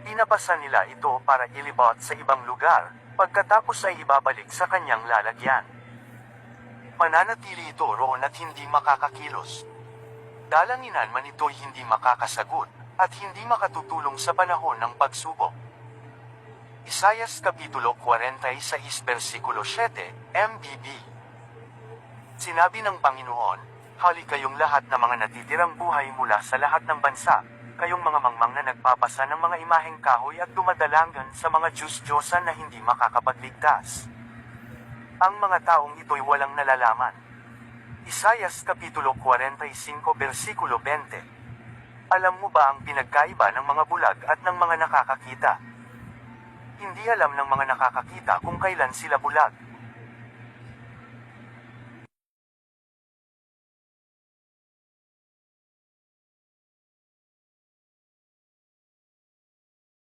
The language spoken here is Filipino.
Pinapasa nila ito para ilibot sa ibang lugar, pagkatapos ay ibabalik sa kanyang lalagyan. Mananatili ito roon at hindi makakakilos. Dalanginan man ito'y hindi makakasagot, at hindi makatutulong sa panahon ng pagsubok. Isayas Kapitulo 46 versikulo 7, MBB. Sinabi ng Panginoon, "Hali kayong lahat na mga natitirang buhay mula sa lahat ng bansa, kayong mga mangmang na nagpapasa ng mga imaheng kahoy at dumadalangan sa mga Diyos-Diyosan na hindi makakapagligtas. Ang mga taong ito'y walang nalalaman." Isayas Kapitulo 45 versikulo 20. Alam mo ba ang pinagkaiba ng mga bulag at ng mga nakakakita? Hindi alam ng mga nakakakita kung kailan sila bulag.